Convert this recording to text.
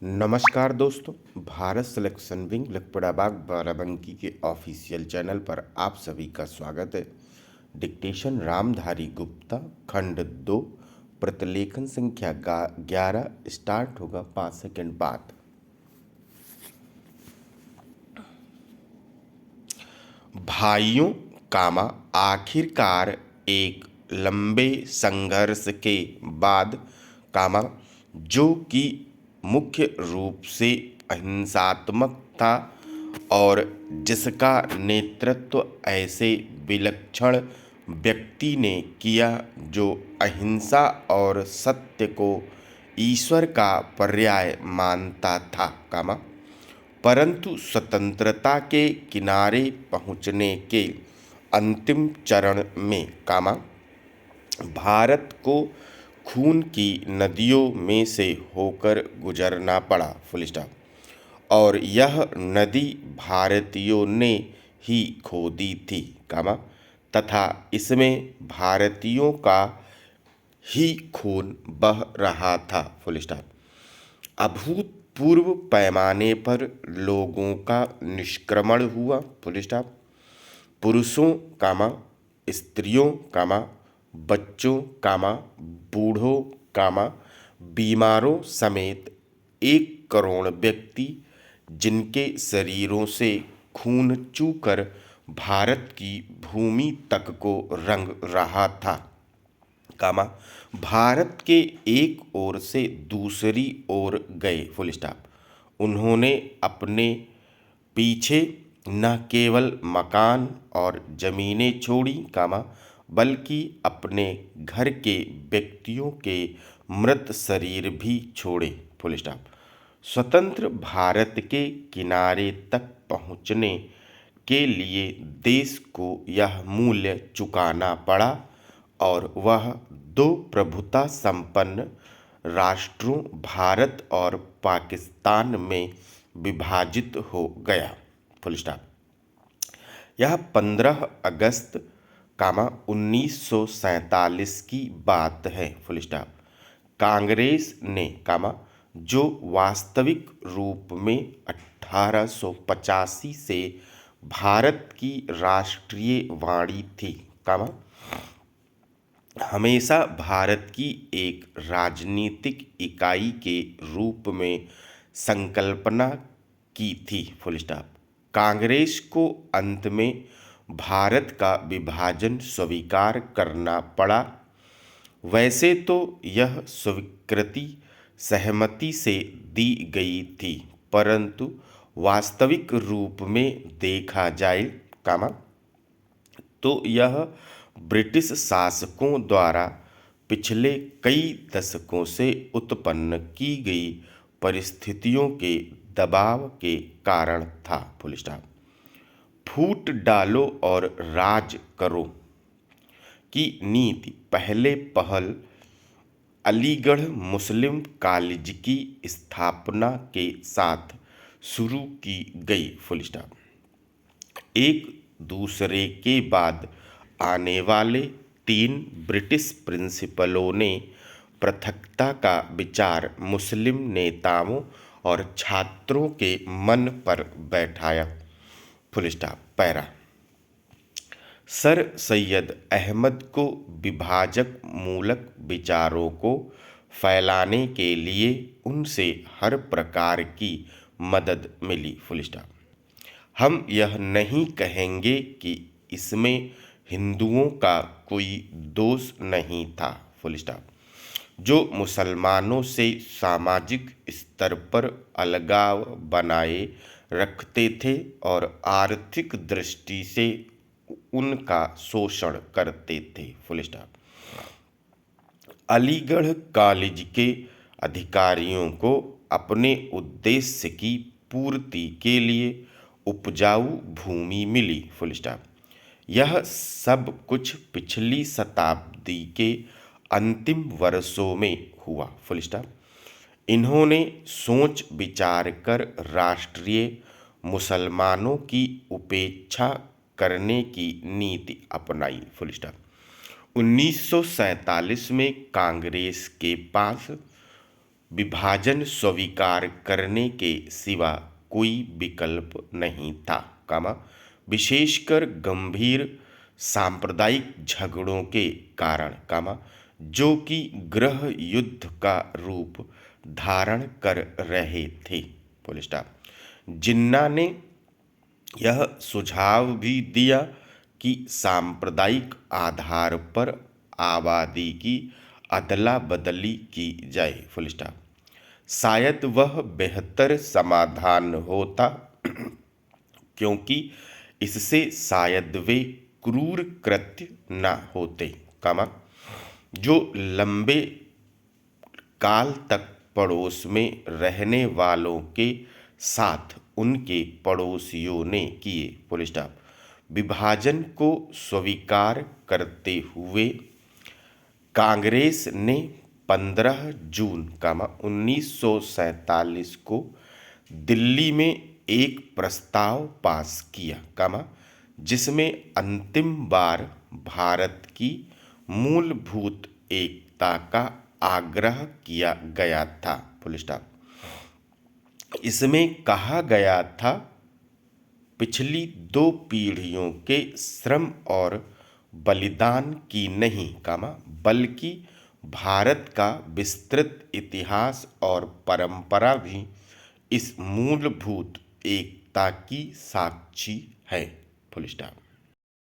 नमस्कार दोस्तों। Bharat selection wing लखपड़ाबाग Barabanki के ऑफिशियल चैनल पर आप सभी का स्वागत है। डिक्टेशन रामधारी गुप्ता, खंड 2, प्रतिलेखन संख्या 11 स्टार्ट होगा 5 सेकंड बाद। भाइयों कामा आखिरकार एक लंबे संघर्ष के बाद कामा जो कि मुख्य रूप से अहिंसात्मक था और जिसका नेतृत्व ऐसे विलक्षण व्यक्ति ने किया जो अहिंसा और सत्य को ईश्वर का पर्याय मानता था कामा, परंतु स्वतंत्रता के किनारे पहुंचने के अंतिम चरण में कामा भारत को खून की नदियों में से होकर गुजरना पड़ा फुल स्टॉप। और यह नदी भारतीयों ने ही खोदी थी कामा, तथा इसमें भारतीयों का ही खून बह रहा था फुल स्टॉप। अभूतपूर्व पैमाने पर लोगों का निष्क्रमण हुआ फुल स्टॉप। पुरुषों कामा, स्त्रियों कामा, बच्चों कामा, बूढ़ों कामा, बीमारों समेत 1 करोड़ व्यक्ति जिनके शरीरों से खून चूकर भारत की भूमि तक को रंग रहा था कामा भारत के एक ओर से दूसरी ओर गए फुल स्टॉप। उन्होंने अपने पीछे न केवल मकान और जमीनें छोड़ी कामा, बल्कि अपने घर के व्यक्तियों के मृत शरीर भी छोड़े फुल स्टॉप। स्वतंत्र भारत के किनारे तक पहुँचने के लिए देश को यह मूल्य चुकाना पड़ा और वह 2 प्रभुता संपन्न राष्ट्रों भारत और पाकिस्तान में विभाजित हो गया फुल स्टॉप। यह 15 अगस्त कामा 1947 की बात है फुल स्टॉप। कांग्रेस ने कामा जो वास्तविक रूप में 1885 से भारत की राष्ट्रीय वाणी थी कामा, हमेशा भारत की एक राजनीतिक इकाई के रूप में संकल्पना की थी फुल स्टॉप। कांग्रेस को अंत में भारत का विभाजन स्वीकार करना पड़ा। वैसे तो यह स्वीकृति सहमति से दी गई थी, परंतु वास्तविक रूप में देखा जाए कामा तो यह ब्रिटिश शासकों द्वारा पिछले कई दशकों से उत्पन्न की गई परिस्थितियों के दबाव के कारण था फुल स्टॉप। फूट डालो और राज करो की नीति पहले पहल अलीगढ़ मुस्लिम कॉलेज की स्थापना के साथ शुरू की गई फुल स्टॉप। एक दूसरे के बाद आने वाले 3 ब्रिटिश प्रिंसिपलों ने पृथकता का विचार मुस्लिम नेताओं और छात्रों के मन पर बैठाया full stop. Para sir Syed Ahmad को विभाजक मूलक विचारों को फैलाने के लिए उनसे हर प्रकार की मदद मिली फुल स्टॉप। हम यह नहीं कहेंगे कि इसमें हिंदुओं का कोई दोष नहीं था फुल स्टॉप, जो मुसलमानों से सामाजिक स्तर पर अलगाव बनाए रखते थे और आर्थिक दृष्टि से उनका शोषण करते थे फुल स्टॉप। अलीगढ़ कॉलेज के अधिकारियों को अपने उद्देश्य की पूर्ति के लिए उपजाऊ भूमि मिली फुल स्टॉप। यह सब कुछ पिछली शताब्दी के अंतिम वर्षों में हुआ फुल स्टॉप। इन्होंने सोच विचार कर राष्ट्रीय मुसलमानों की उपेक्षा करने की नीति अपनाई फुल स्टॉप। 1947 में कांग्रेस के पास विभाजन स्वीकार करने के सिवा कोई विकल्प नहीं था, विशेषकर गंभीर सांप्रदायिक झगड़ों के कारण, जो कि गृह युद्ध का रूप धारण कर रहे थे, फुल स्टॉप। जिन्ना ने यह सुझाव भी दिया कि सांप्रदायिक आधार पर आबादी की अदला बदली की जाए, फुल स्टॉप। शायद वह बेहतर समाधान होता, क्योंकि इससे शायद वे क्रूर कृत्य न होते, जो लंबे काल तक पड़ोस में रहने वालों के साथ उनके पड़ोसियों ने किए, फुल स्टॉप। विभाजन को स्वीकार करते हुए कांग्रेस ने 15 जून 1947 को दिल्ली में एक प्रस्ताव पास किया, जिसमें अंतिम बार भारत की मूलभूत एकता का आग्रह किया गया था, फुल स्टॉप। इसमें कहा गया था, पिछली 2 पीढ़ियों के श्रम और बलिदान की नहीं, बल्कि भारत का विस्तृत इतिहास और परंपरा भी इस मूलभूत एकता की साक्षी है, फुल स्टॉप।